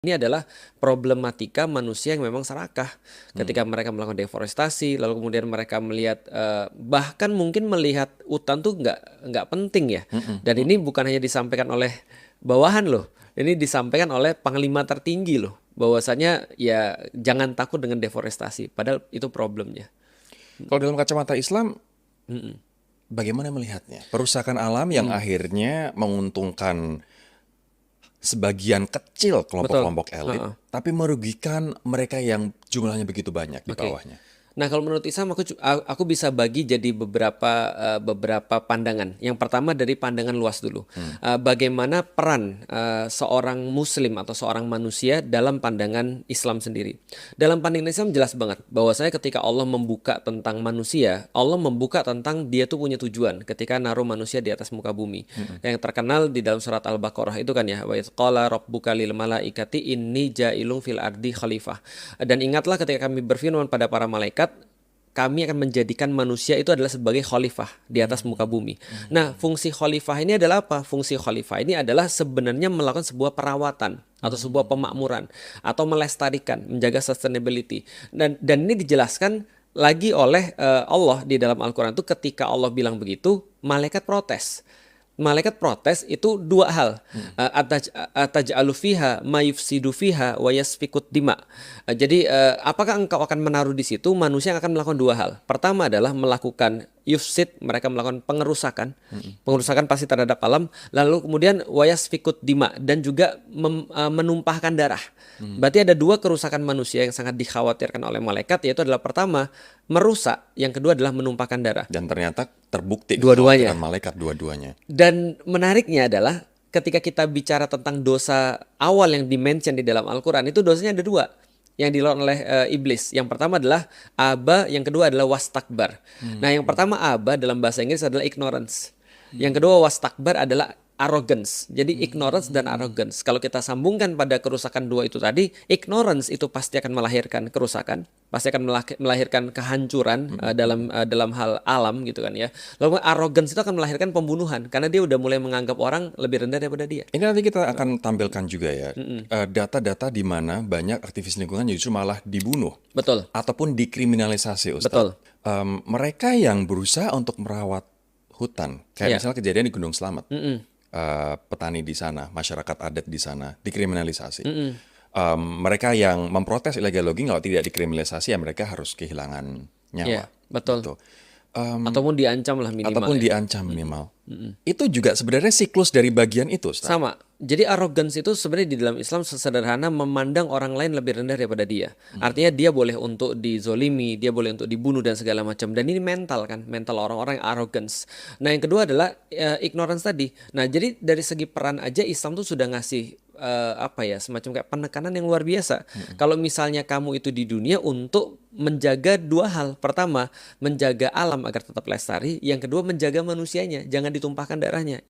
Ini adalah problematika manusia yang memang serakah. Ketika mereka melakukan deforestasi, lalu kemudian mereka melihat bahkan mungkin melihat hutan tuh nggak penting ya. Mhm, Dan ini mhm. bukan hanya disampaikan oleh bawahan loh, ini disampaikan oleh panglima tertinggi loh. Bahwasanya ya jangan takut dengan deforestasi, padahal itu problemnya. Kalau dalam kacamata Islam, Mm-mm. bagaimana melihatnya? Perusakan alam yang Mm-mm. akhirnya menguntungkan sebagian kecil Betul. kelompok-kelompok elit, Heeh. tapi merugikan mereka yang jumlahnya begitu banyak di Oke. bawahnya. Nah, kalau menurut Islam aku bisa bagi jadi beberapa pandangan. Yang pertama dari pandangan luas dulu. Hmm. Bagaimana peran seorang muslim atau seorang manusia dalam pandangan Islam sendiri. Dalam pandangan Islam jelas banget bahwasanya ketika Allah membuka tentang manusia, Allah membuka tentang dia tuh punya tujuan ketika naruh manusia di atas muka bumi. Mhm. Yang terkenal di dalam surat Al-Baqarah itu kan ya, wa idz qala rabbuka lil malaikati inni ja'ilun fil ardi khalifah. Dan ingatlah ketika kami berfirman pada para malaikat, kami akan menjadikan manusia itu adalah sebagai khalifah di atas muka bumi. Nah, fungsi khalifah ini adalah apa? Fungsi khalifah ini adalah sebenarnya melakukan sebuah perawatan atau sebuah pemakmuran atau melestarikan, menjaga sustainability. Dan ini dijelaskan lagi oleh Allah di dalam Al-Quran itu ketika Allah bilang begitu, malaikat protes. Malaikat protes itu dua hal. Ataj'alu fiha ma yufsidu fiha wa yasfikut dima. Jadi apakah engkau akan menaruh di situ manusia yang akan melakukan dua hal. Pertama adalah melakukan yufsid, mereka melakukan pengerusakan. Pengerusakan pasti terhadap alam, lalu kemudian wa yasfikut dima dan juga menumpahkan darah. Berarti ada dua kerusakan manusia yang sangat dikhawatirkan oleh malaikat, yaitu adalah pertama merusak, yang kedua adalah menumpahkan darah. Dan ternyata terbukti kekhawatiran Dua-duanya. malaikat dua-duanya. Dan menariknya adalah ketika kita bicara tentang dosa awal yang dimention di dalam Al-Quran, itu dosanya ada dua yang dilakukan oleh iblis. Yang pertama adalah aba, yang kedua adalah wastakbar. Nah, yang pertama aba dalam bahasa Inggris adalah ignorance. Yang kedua wastakbar adalah arrogance. Jadi ignorance dan arrogance. Kalau kita sambungkan pada kerusakan dua itu tadi, ignorance itu pasti akan melahirkan kerusakan, pasti akan melahirkan kehancuran dalam hal alam gitu kan ya. Lalu arrogance itu akan melahirkan pembunuhan karena dia udah mulai menganggap orang lebih rendah daripada dia. Ini nanti kita akan tampilkan juga ya, Mm-mm. data-data di mana banyak aktivis lingkungan justru malah dibunuh Betul, ataupun dikriminalisasi, Ustadz. betul. Mereka yang berusaha untuk merawat hutan, kayak Ya. misalnya kejadian di Gunung Slamet, Mm-mm. petani di sana, masyarakat adat di sana dikriminalisasi. Mm-mm. Mereka yang memprotes illegal logging kalau tidak dikriminalisasi ya mereka harus kehilangan nyawa. Ya, betul. Gitu. Ataupun diancam lah minimal Ataupun ya. diancam minimal. Itu juga sebenarnya siklus dari bagian itu, Ustaz. Sama. Jadi arrogance itu sebenarnya di dalam Islam sesederhana memandang orang lain lebih rendah daripada dia. Artinya dia boleh untuk dizolimi, dia boleh untuk dibunuh dan segala macam. Dan ini mental kan, mental orang-orang yang arrogance. Nah, yang kedua adalah ignorance tadi. Nah, jadi dari segi peran aja Islam tuh sudah ngasih apa ya, semacam kayak penekanan yang luar biasa. Kalau misalnya kamu itu di dunia untuk menjaga dua hal. Pertama, menjaga alam agar tetap lestari. Yang kedua, menjaga manusianya, jangan ditumpahkan darahnya.